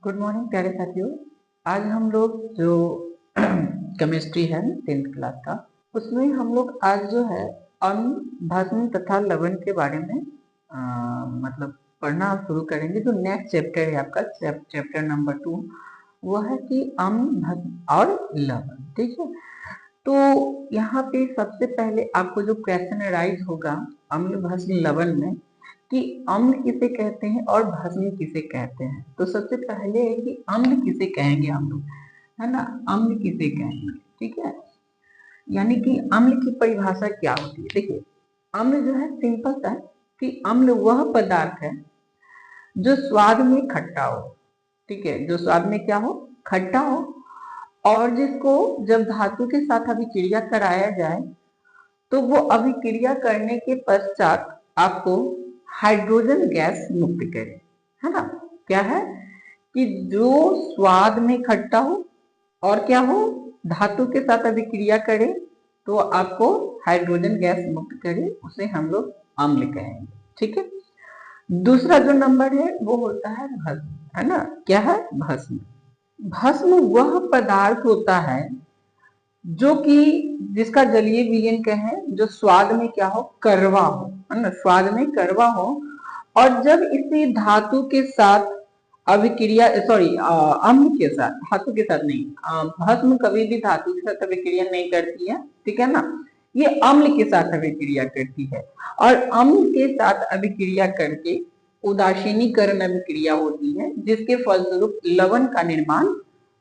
Good morning प्यारे साथियों। आज हम लोग जो केमिस्ट्री है 10th क्लास का, उसमें हम लोग आज जो है अम्ल, भस्म तथा लवण के बारे में मतलब पढ़ना शुरू करेंगे। जो नेक्स्ट चैप्टर है आपका चैप्टर नंबर 2, वो है कि अम्ल, भस्म और लवण। ठीक है, तो यहाँ पे सबसे पहले आपको जो क्वेश्चन राइज होगा अम्ल, भस्म, लवण में कि अम्ल किसे कहते हैं और भस्म किसे कहते हैं। तो सबसे पहले है कि अम्ल किसे कहेंगे हम लोग, है ना। अम्ल किसे कहेंगे, ठीक है। यानी कि अम्ल की परिभाषा क्या होती है। देखिए, अम्ल जो है सिंपल सा है कि अम्ल वह पदार्थ है जो स्वाद में खट्टा हो। ठीक है, जो स्वाद में क्या हो, खट्टा हो, और जिसको जब धातु के साथ अभिक्रिया कराया जाए तो वो अभिक्रिया करने के पश्चात आपको हाइड्रोजन गैस मुक्त करे, है ना। क्या है कि जो स्वाद में खट्टा हो और क्या हो, धातु के साथ अभिक्रिया करे तो आपको हाइड्रोजन गैस मुक्त करे, उसे हम लोग अम्ल कहेंगे। ठीक है, दूसरा जो नंबर है वो होता है भस्म, है ना। क्या है, भस्म। भस्म वह पदार्थ होता है जो कि जिसका जलीय विलयन कहें जो स्वाद में क्या हो, करवा हो, है ना, स्वाद में करवा हो, और जब इसी धातु के साथ अभिक्रिया, सॉरी, अम्ल के साथ, धातु के साथ नहीं, भस्म कभी भी धातु के साथ अभिक्रिया नहीं करती है, ठीक है ना। ये अम्ल के साथ अभिक्रिया करती है, और अम्ल के साथ अभिक्रिया करके उदासीनीकरण अभिक्रिया होती है, जिसके फलस्वरूप लवण का निर्माण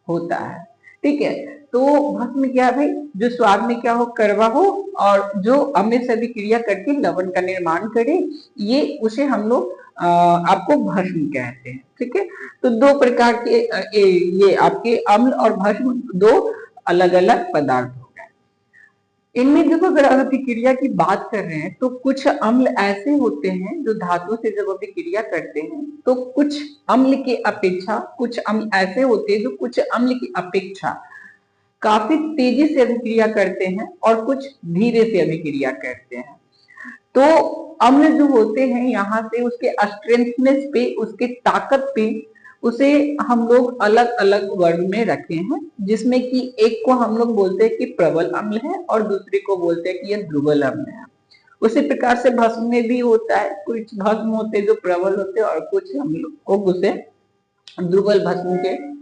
होता है। ठीक है, तो भस्म क्या है भाई, जो स्वाद में क्या हो, करवा हो, और जो अम्ल से अभिक्रिया करके लवण का निर्माण करे, ये उसे हम लोग आपको भस्म कहते हैं। ठीक है, तो दो प्रकार के ये आपके अम्ल और भस्म दो अलग अलग पदार्थ हो गए। इनमें देखो, अगर अभिक्रिया की बात कर रहे हैं तो कुछ अम्ल ऐसे होते हैं जो धातु से जब अभिक्रिया करते हैं तो कुछ अम्ल की अपेक्षा, कुछ अम्ल ऐसे होते हैं जो कुछ अम्ल की अपेक्षा काफी तेजी से अभिक्रिया करते हैं और कुछ धीरे से अभिक्रिया करते हैं। तो अम्ल जो होते हैं यहाँ से उसके स्ट्रेंथनेस पे, उसके ताकत पे, उसे हम लोग अलग अलग वर्ग में रखे हैं, जिसमें कि एक को हम लोग बोलते हैं कि प्रबल अम्ल है और दूसरे को बोलते हैं कि यह दुर्बल अम्ल है। उसी प्रकार से भस्म में भी होता है, कुछ भस्म होते हैं जो प्रबल होते हैं और कुछ हम लोग को उसे दुर्बल भस्म के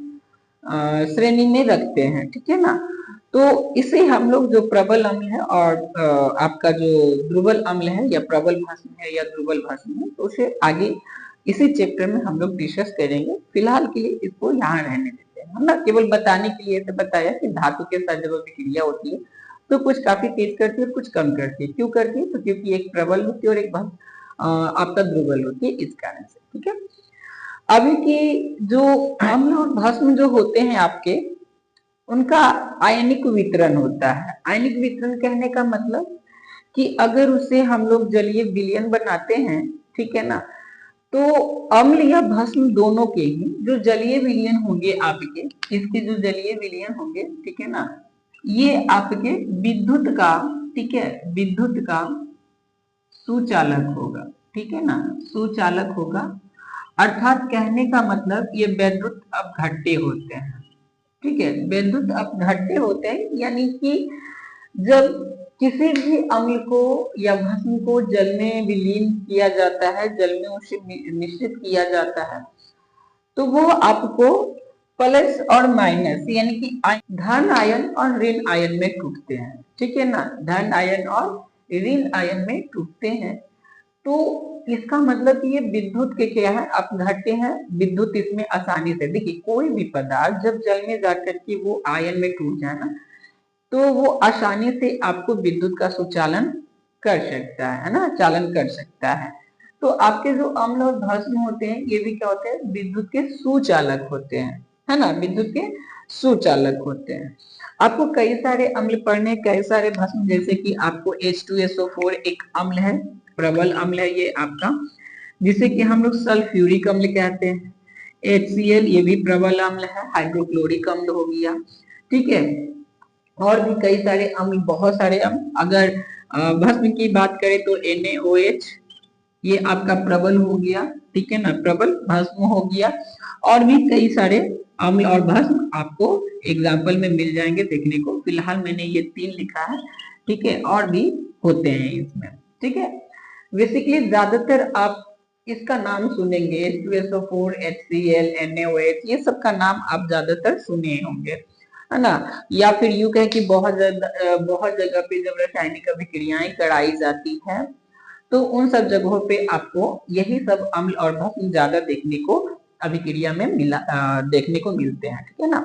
श्रेणी में रखते हैं। ठीक है ना, तो इसे हम लोग जो प्रबल अम्ल है और आपका जो दुर्बल अम्ल है या प्रबल भस्म है या दुर्बल भस्म है, तो उसे आगे इसी चैप्टर में हम लोग डिस्कस करेंगे। फिलहाल के लिए इसको यहाँ रहने देते हैं, है ना। केवल बताने के लिए तो बताया कि धातु के साथ जब अभिक्रिया होती है तो कुछ काफी तेज करती है और कुछ कम करती है। क्यों करती है, तो क्योंकि एक प्रबल होती है और एक आपका दुर्बल होती है, इस कारण से। ठीक है, अभी की जो अम्ल और भस्म जो होते हैं आपके, उनका आयनिक वितरण होता है। आयनिक वितरण कहने का मतलब कि अगर उसे हम लोग जलीय विलयन बनाते हैं, ठीक है ना, तो अम्ल या भस्म दोनों के ही जो जलीय विलयन होंगे आपके, इसके जो जलीय विलयन होंगे, ठीक है ना, ये आपके विद्युत का, ठीक है, विद्युत का सुचालक होगा। ठीक है ना, सुचालक होगा, अर्थात कहने का मतलब ये वैद्युत अपघट्य होते हैं। ठीक है, वैद्युत अपघट्य होते हैं, यानी कि जब किसी भी अम्ल को या भस्म को जल में विलीन किया जाता है, जल में उसे मिश्रित किया जाता है, तो वो आपको प्लस और माइनस, यानी कि धन आयन और ऋण आयन में टूटते हैं। ठीक है ना, धन आयन और ऋण आयन में टूटते हैं। तो इसका मतलब ये विद्युत के क्या है, अपघट्य है। विद्युत इसमें आसानी से, देखिए, कोई भी पदार्थ जब जल में जाकर के वो आयन में टूट जाए ना, तो वो आसानी से आपको विद्युत का सुचालन कर सकता है ना, चालन कर सकता है। तो आपके जो अम्ल और भस्म होते हैं, ये भी क्या होते हैं, विद्युत के सुचालक होते हैं, है ना, विद्युत के सुचालक होते हैं। आपको कई सारे अम्ल पढ़ने, कई सारे भस्म, जैसे कि आपको H2SO4 एक अम्ल है, प्रबल अम्ल है ये आपका, जिसे कि हम लोग सल्फ्यूरिक अम्ल कहते हैं। HCl ये भी प्रबल अम्ल है, हाइड्रोक्लोरिक अम्ल हो गया। ठीक है, और भी कई सारे अम्ल, बहुत सारे अम्ल। अगर भस्म की बात करें तो NaOH, ये आपका प्रबल हो गया, ठीक है ना, प्रबल भस्म हो गया। और भी कई सारे अम्ल और भस्म आपको एग्जाम्पल में मिल जाएंगे देखने को, फिलहाल मैंने ये 3 लिखा है, ठीक है, और भी होते हैं इसमें, ठीक है। बेसिकली ज्यादातर आप इसका नाम सुनेंगे, H2SO4, HCl, NaOH, ये सब का नाम आप ज्यादातर सुने होंगे, है ना। या फिर यूं कहें कि बहुत जगह पे जब रासायनिक अभिक्रियाएं कराई जाती है तो उन सब जगहों पे आपको यही सब अम्ल और भस्म ज्यादा देखने को अभिक्रिया में देखने को मिलते हैं, ठीक है ना।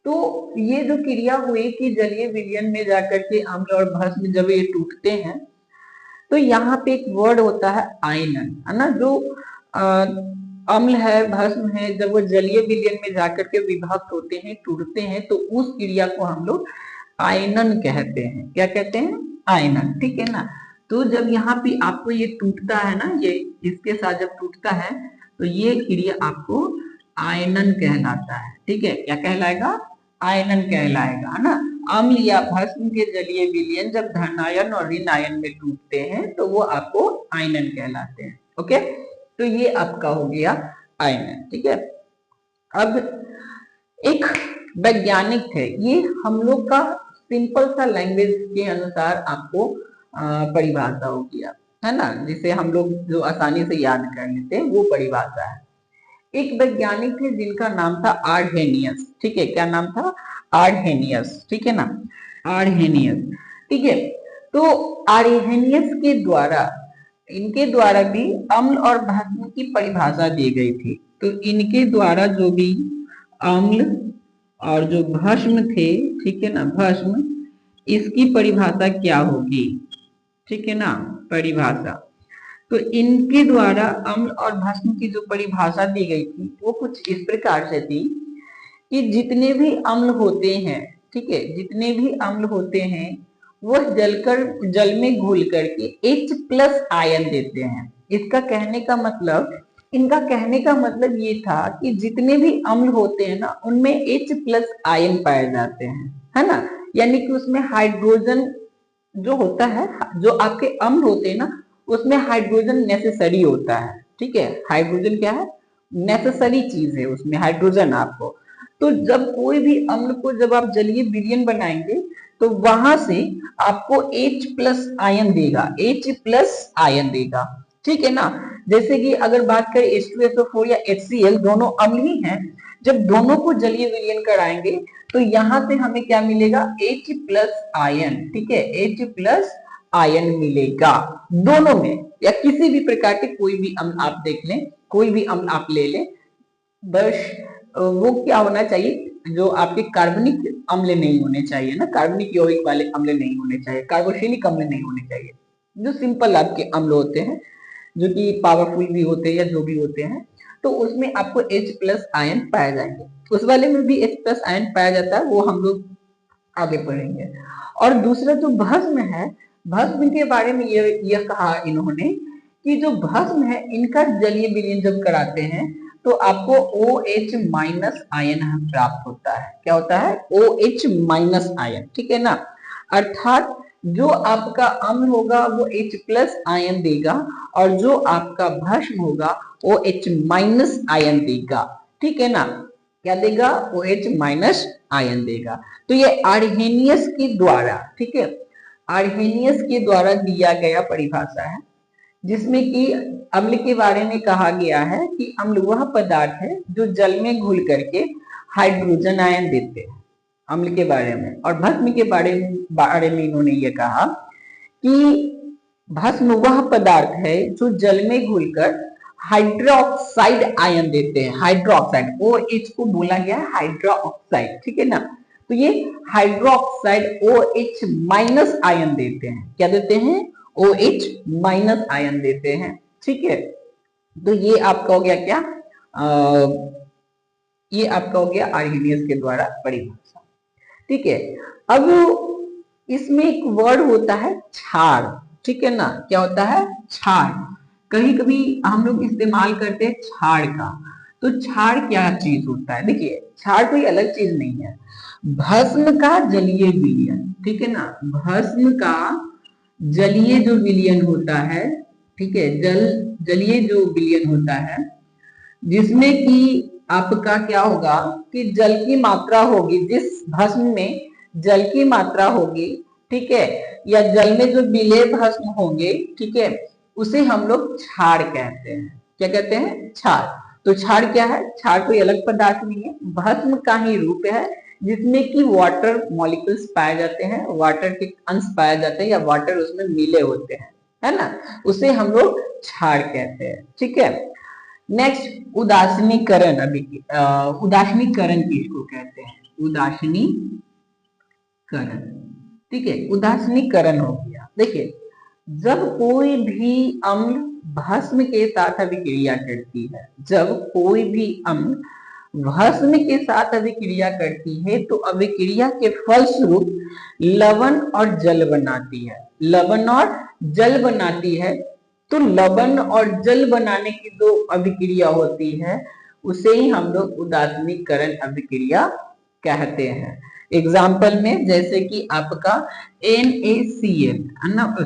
तो ये जो क्रिया हुई कि जलीय विलयन में जाकर के अम्ल और भस्म जब ये टूटते हैं तो यहाँ पे एक वर्ड होता है आयनन, है ना। जो अम्ल है, भस्म है, जब वो जलीय विलयन में जाकर के विभक्त होते हैं, टूटते हैं, तो उस क्रिया को हम लोग आयनन कहते हैं। क्या कहते हैं? आयनन, ठीक है ना। तो जब यहाँ पे आपको ये टूटता है ना, ये इसके साथ जब टूटता है तो ये क्रिया आपको आयनन कहलाता है, ठीक है। क्या कहलाएगा? आयनन कहलाएगा, है ना। अम्ल या भस्म के जलीय विलयन जब धनायन और ऋण आयन में टूटते हैं तो वो आपको आयनन कहलाते हैं, ओके। तो ये आपका हो गया आयनन, ठीक है। अब एक वैज्ञानिक थे, ये हम लोग का सिंपल सा लैंग्वेज के अनुसार आपको परिभाषा हो गया, है ना, जिसे हम लोग जो आसानी से याद कर लेते हैं वो परिभाषा है। एक वैज्ञानिक थे जिनका नाम था आर्हेनियस, ठीक है। क्या नाम था? आर्हेनियस, ठीक है ना, आर्हेनियस, ठीक है। तो आर्हेनियस के द्वारा, इनके द्वारा भी अम्ल और भस्म की परिभाषा दी गई थी। तो इनके द्वारा जो भी अम्ल और जो भस्म थे, ठीक है ना, भस्म, इसकी परिभाषा क्या होगी, ठीक है ना, परिभाषा। तो इनके द्वारा अम्ल और भस्म की जो परिभाषा दी गई थी वो कुछ इस प्रकार से थी कि जितने भी अम्ल होते हैं, ठीक है, जितने भी अम्ल होते हैं वो जल में घुल करके H+ आयन देते हैं। इसका कहने का मतलब, इनका कहने का मतलब ये था कि जितने भी अम्ल होते हैं ना उनमें H+ आयन पाए जाते हैं, है ना। यानी कि उसमें हाइड्रोजन जो होता है, जो आपके अम्ल होते हैं ना उसमें हाइड्रोजन नेसेसरी होता है, ठीक है। हाइड्रोजन क्या है? नेसेसरी चीज है, उसमें हाइड्रोजन आपको। तो जब कोई भी अम्ल को जब आप जलीय विलयन बनाएंगे तो वहां से आपको H+ आयन देगा, H+ आयन देगा, ठीक है ना। जैसे कि अगर बात करें H2SO4 या HCl, दोनों अम्ल ही हैं, जब दोनों को जलीय विलयन कराएंगे तो यहां से हमें क्या मिलेगा? H+ आयन, ठीक है, H+ आयन मिलेगा दोनों में, या किसी भी प्रकार के कोई भी अम्ल आप देख लें, कोई भी अम्ल आप ले लें, बस वो क्या होना चाहिए, जो आपके कार्बनिक अम्ल नहीं होने चाहिए ना, कार्बनिक यौगिक वाले अम्ल नहीं होने चाहिए, कार्बोक्सिलिक अम्ल नहीं होने चाहिए। जो सिंपल आपके अम्ल होते हैं जो कि पावरफुल भी होते हैं या जो भी होते हैं, तो उसमें आपको H+ आयन पाए जाएंगे। उस वाले में भी H+ आयन पाया जाता है, वो हम लोग आगे पढ़ेंगे। और दूसरा जो भस्म है, भस्म के बारे में यह कहा इन्होंने कि जो भस्म है इनका जलीय विलयन जब कराते हैं तो आपको OH- आयन प्राप्त होता है। क्या होता है? OH- आयन, ठीक है ना। अर्थात जो आपका अम्ल होगा वो H+ आयन देगा और जो आपका भस्म होगा वो OH- आयन देगा, ठीक है ना। क्या देगा? OH- आयन देगा। तो ये आर्हेनियस के द्वारा, ठीक है, आर्हेनियस के द्वारा दिया गया परिभाषा है, जिसमें कि अम्ल के बारे में कहा गया है कि अम्ल वह पदार्थ है जो जल में घुल करके हाइड्रोजन आयन देते हैं, अम्ल के बारे में। और भस्म के बारे में इन्होंने ये कहा कि भस्म वह पदार्थ है जो जल में घुलकर हाइड्रोक्साइड आयन देते हैं। हाइड्रोक्साइड, OH को बोला गया है हाइड्रोक्साइड, ठीक है ना। तो ये हाइड्रोक्साइड OH- आयन देते हैं। क्या देते हैं? OH- आयन देते हैं, ठीक है। तो ये आपका हो गया क्या? ये आपका हो गया आर्हेनियस के द्वारा परिभाषा, ठीक है। अब इसमें एक वर्ड होता है क्षार, ठीक है ना। क्या होता है? क्षार। कभी कभी हम लोग इस्तेमाल करते हैं क्षार का। तो क्षार क्या चीज होता है? देखिए, क्षार कोई अलग चीज नहीं है, भस्म का जलीय विलयन, ठीक है ना। भस्म का जलीय जो विलयन होता है, ठीक है, जलीय जो विलयन होता है, जिसमें कि आपका क्या होगा कि जल की मात्रा होगी, जिस भस्म में जल की मात्रा होगी, ठीक है, या जल में जो विलेय भस्म होंगे, ठीक है, उसे हम लोग क्षार कहते हैं। क्या कहते हैं? क्षार। तो क्षार क्या है? क्षार कोई अलग पदार्थ नहीं है, भस्म का ही रूप है, जिसमें कि वाटर मॉलिक्यूल्स पाए जाते हैं, वाटर के अंश पाए जाते हैं, या वाटर उसमें मिले होते हैं, है ना, उसे हम लोग क्षार कहते हैं। ठीक है, नेक्स्ट उदासीनीकरण। उदासीनीकरण किसको कहते हैं? उदासीनीकरण। ठीक है, उदासीनीकरण हो गया। देखिए, जब कोई भी अम्ल भस्म के साथ अभिक्रिया करती है, जब कोई भी अम्ल भस्म के साथ अभिक्रिया करती है, तो अभिक्रिया के फलस्वरूप लवण और जल बनाती है। लवण और जल बनाती है। तो लवण और जल बनाने की जो अभिक्रिया होती है, उसे ही हम लोग उदासीनीकरण अभिक्रिया कहते हैं। एग्जाम्पल में जैसे कि आपका NaCl,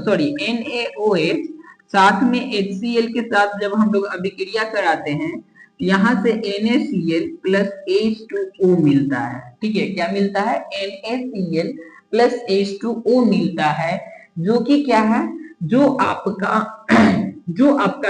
सॉरी NaOH साथ में HCl के साथ जब हम लोग अभिक्रिया कराते हैं, यहाँ से NaCl प्लस H2O मिलता है। ठीक है, क्या मिलता है? NaCl प्लस H2O मिलता है, जो कि क्या है, जो आपका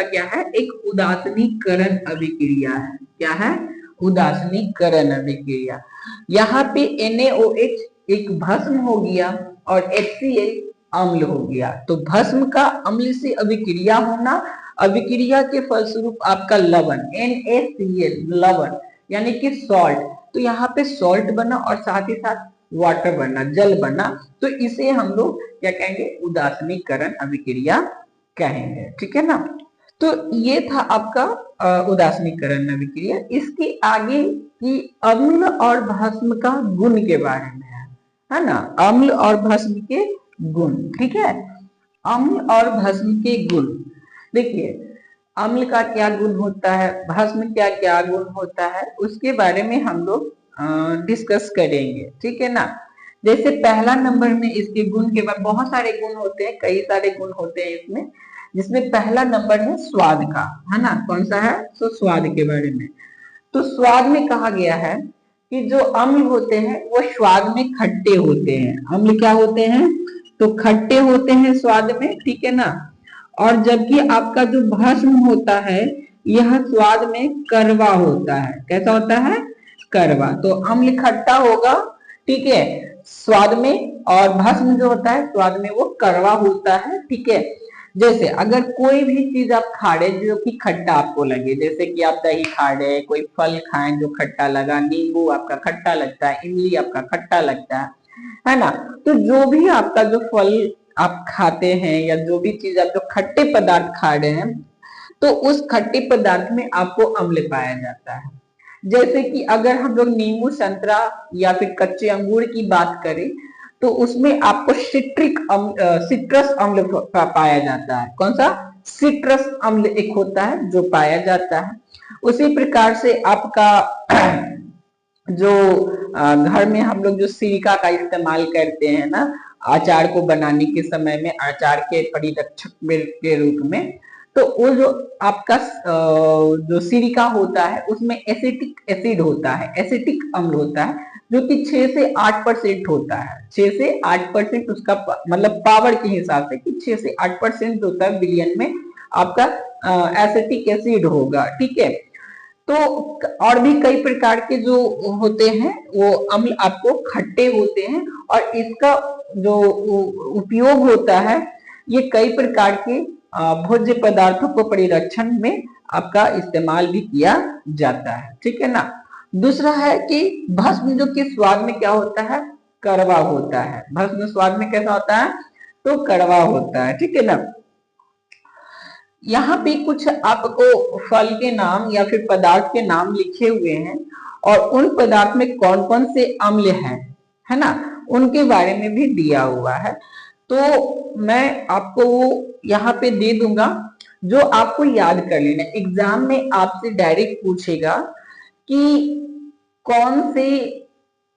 क्या है, एक उदासीनीकरण अभिक्रिया है। क्या है? उदासीनीकरण अभिक्रिया। यहाँ पे NaOH एक भस्म हो गया और HCl अम्ल हो गया। तो भस्म का अम्ल से अभिक्रिया होना, अभिक्रिया के फलस्वरूप आपका लवण NaCl, लवण यानी कि सॉल्ट, तो यहाँ पे सॉल्ट बना और साथ ही साथ वाटर बना, जल बना। तो इसे हम लोग क्या कहेंगे? उदासीनीकरण अभिक्रिया कहेंगे। ठीक है ना। तो ये था आपका उदासीनीकरण अभिक्रिया। इसके आगे की अम्ल और भस्म का गुण के बारे में है ना, अम्ल और भस्म के गुण। ठीक है, अम्ल और भस्म के गुण। देखिए, अम्ल का क्या गुण होता है, भस्म क्या क्या गुण होता है, उसके बारे में हम लोग डिस्कस करेंगे। ठीक है ना। जैसे पहला नंबर में इसके गुण के बाद बहुत सारे गुण होते हैं, कई सारे गुण होते हैं इसमें, जिसमें पहला नंबर है स्वाद का, है ना। कौन सा है? तो स्वाद के बारे में। तो स्वाद में कहा गया है कि जो अम्ल होते हैं वो स्वाद में खट्टे होते हैं। अम्ल क्या होते हैं? तो खट्टे होते हैं स्वाद में। ठीक है ना। और जबकि आपका जो भस्म होता है, यह स्वाद में कड़वा होता है। कैसा होता है? कड़वा। तो अम्ल खट्टा होगा, ठीक है, स्वाद में, और भस्म जो होता है स्वाद में वो कड़वा होता है। ठीक है। जैसे अगर कोई भी चीज आप खा रहे जो कि खट्टा आपको लगे, जैसे कि आप दही खा रहे, कोई फल खाएं जो खट्टा लगा, नींबू आपका खट्टा लगता है, इमली आपका खट्टा लगता है ना। तो जो भी आपका जो फल आप खाते हैं, या जो भी चीज आप जो खट्टे पदार्थ खा रहे हैं, तो उस खट्टे पदार्थ में आपको अम्ल पाया जाता है। जैसे कि अगर हम लोग नींबू, संतरा या फिर कच्चे अंगूर की बात करें, तो उसमें आपको सिट्रस अम्ल पाया जाता है। कौन सा? सिट्रस अम्ल एक होता है जो पाया जाता है। उसी प्रकार से आपका जो घर में हम लोग जो सिरका का इस्तेमाल करते हैं ना, अचार को बनाने के समय में, अचार के परिरक्षक के रूप में, तो वो जो आपका जो सिरका होता है उसमें एसिटिक एसिड होता है, एसिटिक अम्ल होता है, जो कि 6 से 8% होता है। 6 से 8% उसका मतलब पावर के हिसाब से कि 6 से 8% होता है विलयन में आपका एसिटिक एसिड होगा। ठीक है। तो और भी कई प्रकार के जो होते हैं वो अम्ल आपको खट्टे होते हैं, और इसका जो उपयोग होता है ये कई प्रकार के भोज्य पदार्थों को परिरक्षण में आपका इस्तेमाल भी किया जाता है। ठीक है ना। दूसरा है कि भस्म जो कि स्वाद में क्या होता है? कड़वा होता है। भस्म स्वाद में कैसा होता है? तो कड़वा होता है। ठीक है ना। यहाँ पे कुछ आपको फल के नाम या फिर पदार्थ के नाम लिखे हुए हैं, और उन पदार्थ में कौन कौन से अम्ल हैं, है ना, उनके बारे में भी दिया हुआ है। तो मैं आपको वो यहाँ पे दे दूंगा, जो आपको याद कर लेना। एग्जाम में आपसे डायरेक्ट पूछेगा कि कौन से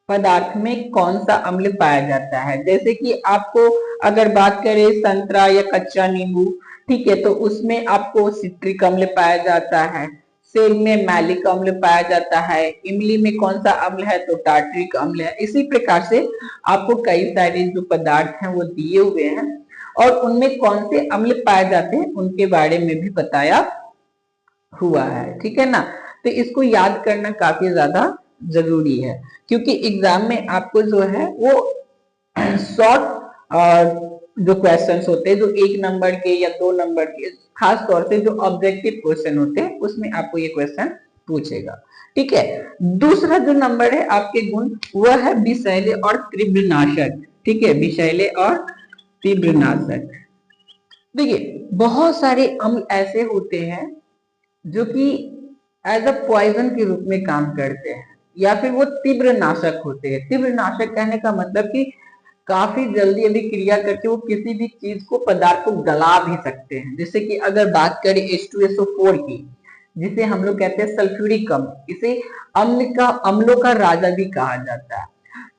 पदार्थ में कौन सा अम्ल पाया जाता है। जैसे कि आपको अगर बात करें संतरा या कच्चा नींबू, ठीक है, तो उसमें आपको सिट्रिक अम्ल पाया जाता है, सेल में मैलिक अम्ल पाया जाता है, इमली में कौन सा अम्ल है तो टार्ट्रिक अम्ल है। इसी प्रकार से आपको कई सारे जो पदार्थ हैं वो दिए हुए हैं और उनमें कौन से अम्ल पाए जाते हैं उनके बारे में भी बताया हुआ है। ठीक है ना, तो इसको याद करना काफी ज्यादा जरूरी है क्योंकि एग्जाम में आपको जो है वो शॉर्ट जो क्वेश्चंस होते हैं जो 1 नंबर के या 2 नंबर के, खास तौर से जो ऑब्जेक्टिव क्वेश्चन होते हैं उसमें आपको ये क्वेश्चन पूछेगा। ठीक है, दूसरा जो नंबर है आपके गुण वह है विषैले और तीव्रनाशक। ठीक है, विषैले और तीव्रनाशक। देखिए बहुत सारे अम्ल ऐसे होते हैं जो कि एज अ पॉइजन के रूप में काम करते हैं या फिर वो तीव्र नाशक होते हैं। तीव्र नाशक कहने का मतलब कि काफी जल्दी अभिक्रिया करके वो किसी भी चीज को, पदार्थ को गला भी सकते हैं। जैसे कि अगर बात करें H2SO4 की, जिसे हम लोग कहते हैं सल्फ्यूरिक अम्ल, इसे अम्लों का राजा भी कहा जाता है।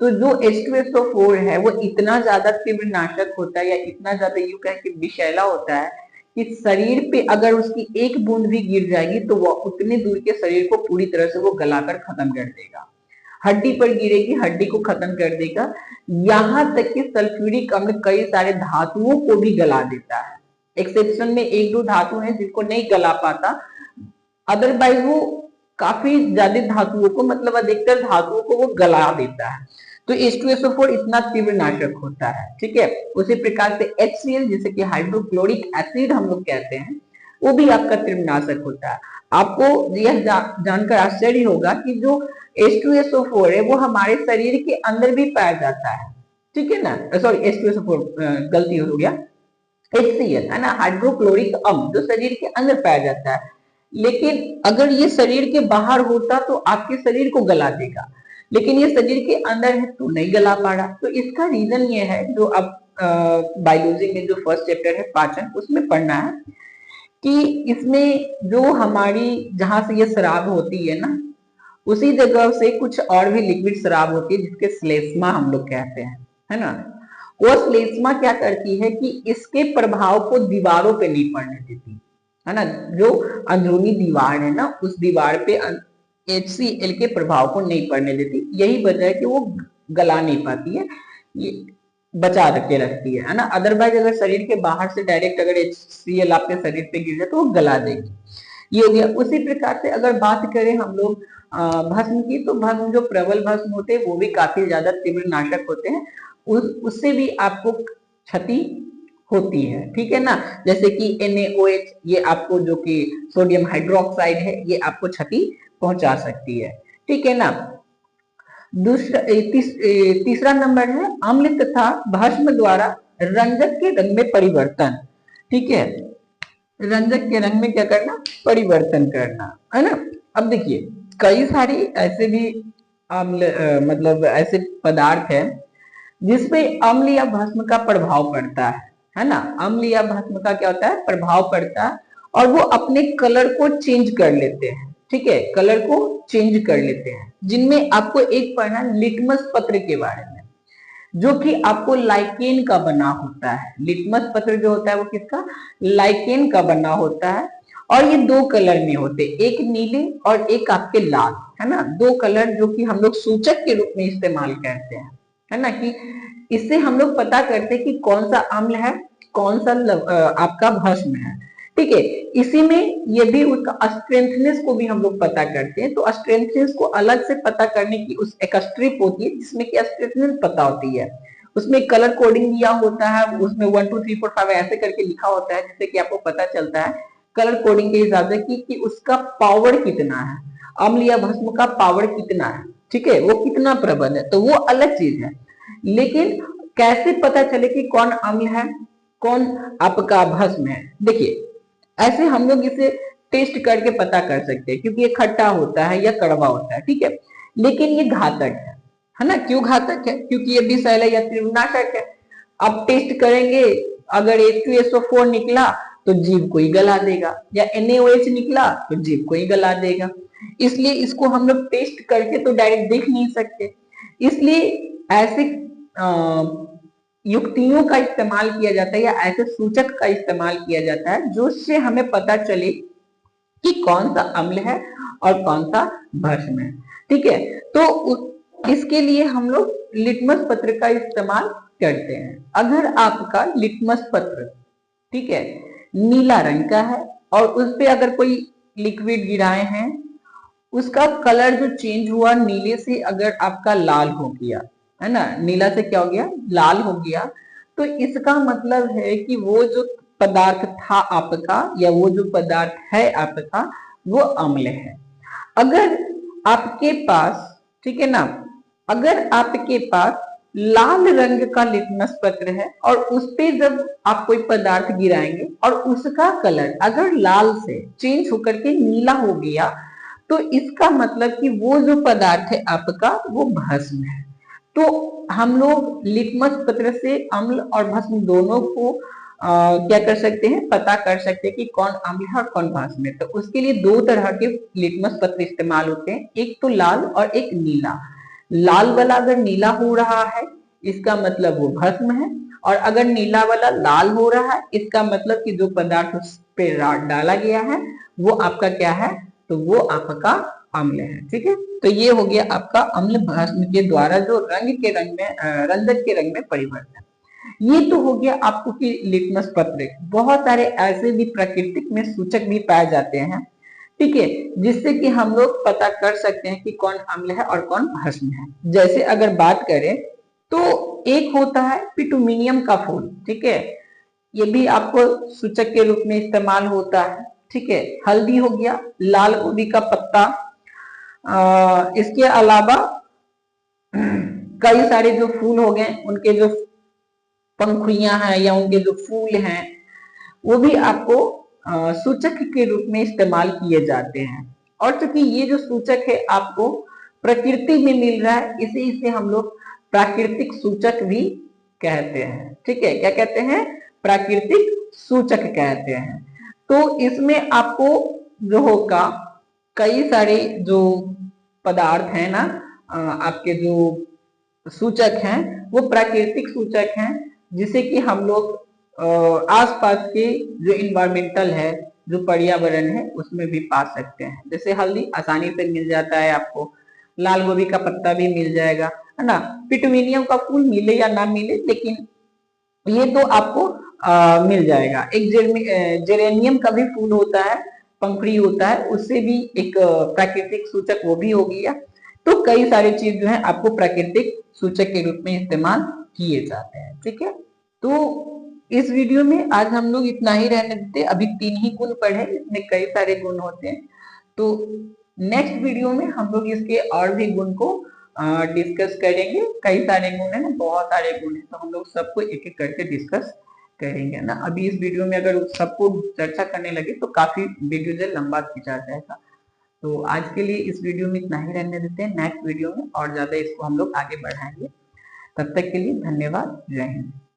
तो जो H2SO4 है वो इतना ज्यादा तीव्र नाशक होता है या इतना ज्यादा यूं कह के विषैला होता है कि शरीर पे अगर उसकी एक बूंद भी गिर जाएगी तो वह उतनी दूर के शरीर को पूरी तरह से वो गलाकर खत्म कर देगा। हड्डी पर गिरेगी, हड्डी को खत्म कर देगा। यहाँ तक कि सल्फ्यूरिक अम्ल कई सारे धातुओं को भी गला देता है। एक्सेप्शन में 1-2 धातु हैं जिनको नहीं गला पाता, अदरवाइज वो काफी ज्यादा धातुओं को, मतलब अधिकतर धातुओं को वो गला देता है। तो H2SO4 इतना तीव्र नाशक होता है। ठीक है, उसी प्रकार से HCl जिसे कि हाइड्रोक्लोरिक एसिड हम लोग कहते हैं, वो भी आपका तीव्र नाशक होता है। आपको यह जानकर आश्चर्य होगा कि जो H2SO4 है वो हमारे शरीर के अंदर भी पाया जाता है। ठीक है ना, सॉरी H2SO4 गलती हो गया, HCl है ना, हाइड्रोक्लोरिक अम्ल जो शरीर के अंदर पाया जाता है। लेकिन अगर ये शरीर के बाहर होता तो आपके शरीर को गला देगा, लेकिन ये शरीर के अंदर है तो नहीं गला पा रहा। तो इसका रीजन ये है, जो अब बायोलॉजी में जो फर्स्ट चैप्टर है पाचन, उसमें पढ़ना है कि इसमें जो हमारी जहां से ये शराब होती है ना, उसी जगह से कुछ और भी लिक्विड शराब होती है जिसके श्लेष्मा हम लोग कहते हैं, है ना। वो श्लेष्मा क्या करती है कि इसके प्रभाव को दीवारों पे नहीं पड़ने देती, है ना। जो अंदरूनी दीवार है ना, उस दीवार पे HCl के प्रभाव को नहीं पड़ने देती। यही वजह है कि वो गला नहीं पाती है, ये बचा के रखती है ना। अदरवाइज अगर शरीर के बाहर से डायरेक्ट अगर HCl आपके शरीर पे गिर जाए तो वो गला देगी। ये हो गया। उसी प्रकार से अगर बात करें हम लोग भस्म की, तो भस्म जो प्रबल भस्म होते हैं वो भी काफी ज्यादा तीव्र नाशक होते हैं, उससे भी आपको क्षति होती है। ठीक है ना, जैसे कि NaOH, ये आपको जो कि सोडियम हाइड्रोक्साइड है, ये आपको क्षति पहुंचा सकती है। ठीक है ना। तीसरा नंबर है अम्ल तथा भस्म द्वारा रंजक के रंग में परिवर्तन। ठीक है, रंजक के रंग में क्या करना, परिवर्तन करना, है ना। अब देखिए कई सारी ऐसे भी अम्ल मतलब ऐसे पदार्थ है जिसपे अम्ल या भस्म का प्रभाव पड़ता है ना। अम्ल या भस्म का क्या होता है, प्रभाव पड़ता है और वो अपने कलर को चेंज कर लेते हैं। ठीक है, कलर को चेंज कर लेते हैं, जिनमें आपको एक पढ़ना लिटमस पत्र के बारे में, जो कि आपको लाइकेन का बना होता है। लिटमस पत्र जो होता है वो किसका, लाइकेन का बना होता है। और ये 2 कलर में होते, एक नीले और एक आपके लाल, है ना। 2 कलर जो कि हम लोग सूचक के रूप में इस्तेमाल करते हैं, है ना, कि इससे हम लोग पता करते हैं कि कौन सा अम्ल है, कौन सा आपका भस्म है। ठीक है, इसी में ये भी उसका स्ट्रेंथनेस को भी हम लोग पता करते हैं। तो स्ट्रेंथनेस को अलग से पता करने की उस एक स्ट्रिप होती है जिसमें कि स्ट्रेंथनेस पता होती है, उसमें कलर कोडिंग दिया होता है, उसमें 1 2 3 4 5 ऐसे करके लिखा होता है, जिससे कि आपको पता चलता है कलर कोडिंग के हिसाब से कि उसका पावर कितना है, अम्ल या भस्म का पावर कितना है। ठीक है, वो कितना प्रबल है, तो वो अलग चीज है। लेकिन कैसे पता चले कि कौन अम्ल है, कौन आपका भस्म है। देखिए ऐसे हम लोग इसे टेस्ट करके पता कर सकते हैं, क्योंकि ये खट्टा होता है या कड़वा होता है। ठीक है, लेकिन ये घातक है ना। क्यों घातक है, क्योंकि ये विषैला या तीव्रनाशक है। अब टेस्ट करेंगे, अगर H2SO4 निकला तो जीभ को ही गला देगा, या NaOH निकला तो जीभ को ही गला देगा। इसलिए इसको हम लोग टेस्ट करके तो डायरेक्ट देख नहीं सकते। इसलिए ऐसे युक्तियों का इस्तेमाल किया जाता है या ऐसे सूचक का इस्तेमाल किया जाता है जिससे हमें पता चले कि कौन सा अम्ल है और कौन सा भस्म है। ठीक है, तो इसके लिए हम लोग लिटमस पत्र का इस्तेमाल करते हैं। अगर आपका लिटमस पत्र, ठीक है, नीला रंग का है और उस पे अगर कोई लिक्विड गिराए हैं, उसका कलर जो चेंज हुआ नीले से अगर आपका लाल हो गया, है ना, नीला से क्या हो गया, लाल हो गया, तो इसका मतलब है कि वो जो पदार्थ था आपका या वो जो पदार्थ है आपका वो अम्ल है। अगर आपके पास, ठीक है ना, अगर आपके पास लाल रंग का लिटमस पत्र है और उस पे जब आप कोई पदार्थ गिराएंगे और उसका कलर अगर लाल से चेंज होकर के नीला हो गया, तो इसका मतलब कि वो जो पदार्थ है आपका वो भस्म है। तो हम लोग लिटमस पत्र से अम्ल और भस्म दोनों को क्या कर सकते हैं, पता कर सकते हैं कि कौन अम्ल है और कौन भस्म है। तो उसके लिए दो तरह के लिटमस पत्र इस्तेमाल होते हैं, एक तो लाल और एक नीला। लाल वाला अगर नीला हो रहा है इसका मतलब वो भस्म है, और अगर नीला वाला लाल हो रहा है इसका मतलब कि जो पदार्थ उस पे डाला गया है वो आपका क्या है, तो वो आपका अम्ल है। ठीक है, तो ये हो गया आपका अम्ल भस्म के द्वारा जो रंग के रंग में रंजक के रंग में परिवर्तन। ये तो हो गया आपको कि लिटमस पत्र। बहुत सारे ऐसे भी प्राकृतिक में सूचक भी पाए जाते हैं, ठीक है, जिससे कि हम लोग पता कर सकते हैं कि कौन अम्ल है और कौन भस्म है। जैसे अगर बात करें तो एक होता है पिटूमिनियम का फूल, ठीक है, ये भी आपको सूचक के रूप में इस्तेमाल होता है। ठीक है, हल्दी हो गया, लाल गोभी का पत्ता, इसके अलावा कई सारे जो फूल हो गए उनके जो पंखुड़ियां हैं या उनके जो फूल हैं वो भी आपको सूचक के रूप में इस्तेमाल किए जाते हैं। और चूंकि ये जो सूचक है आपको प्रकृति में मिल रहा है, इसे हम लोग प्राकृतिक सूचक भी कहते हैं। ठीक है, क्या कहते हैं, प्राकृतिक सूचक कहते हैं। तो इसमें आपको जो होगा कई सारे जो पदार्थ है ना, आपके जो सूचक हैं वो प्राकृतिक सूचक हैं, जिसे कि हम लोग आसपास के जो इन्वायरमेंटल है, जो पर्यावरण है उसमें भी पा सकते हैं। जैसे हल्दी आसानी से मिल जाता है आपको, लाल गोभी का पत्ता भी मिल जाएगा, है ना, पिटूनियम का फूल मिले या ना मिले लेकिन ये तो आपको मिल जाएगा। एक जेरेनियम का भी फूल होता है, पंखुड़ी होता है, उससे भी एक प्राकृतिक सूचक वो भी हो गया। तो कई सारी चीज जो है आपको प्राकृतिक सूचक के रूप में इस्तेमाल किए जाते हैं। ठीक है, तो इस वीडियो में आज हम लोग इतना ही रहने देते। अभी 3 ही गुण पढ़े, इसमें कई सारे गुण होते हैं। तो नेक्स्ट वीडियो में हम लोग इसके और भी गुण को डिस्कस करेंगे। कई सारे गुण है ना, बहुत सारे गुण है, तो हम लोग सबको एक एक करके डिस्कस करेंगे ना। अभी इस वीडियो में अगर सबको चर्चा करने लगे तो काफी वीडियो जो लंबा खींचा जाएगा। तो आज के लिए इस वीडियो में इतना ही रहने देते हैं। नेक्स्ट वीडियो में और ज्यादा इसको हम लोग आगे बढ़ाएंगे। तब तक के लिए धन्यवाद, जय हिंद।